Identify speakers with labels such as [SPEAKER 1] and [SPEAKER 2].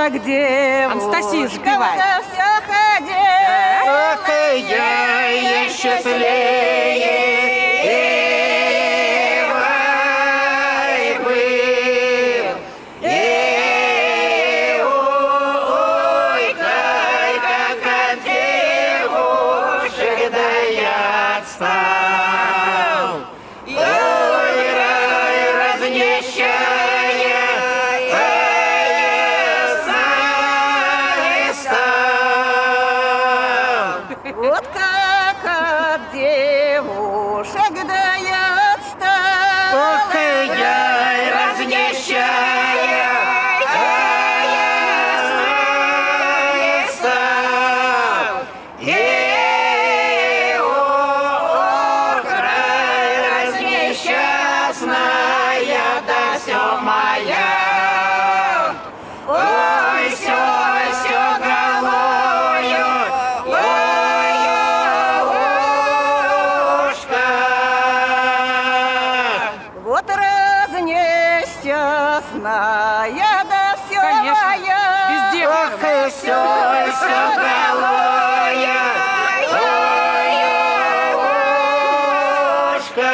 [SPEAKER 1] как девушка.
[SPEAKER 2] Анастасия, запевай.
[SPEAKER 1] Да вся ходила.
[SPEAKER 3] Ах, я счастливее был. Ой, как от девушек, да я отстал. Ой, разнещая,
[SPEAKER 1] Вот как от девушек, да я отстала.
[SPEAKER 3] ох, я разнещая, стал. Ох, разнесчастная, да все моя. Ой, все голою,
[SPEAKER 1] Вот разнесчастная, да все
[SPEAKER 2] Конечно.
[SPEAKER 1] моя.
[SPEAKER 2] Везде.
[SPEAKER 3] ох, и все голою, ушка.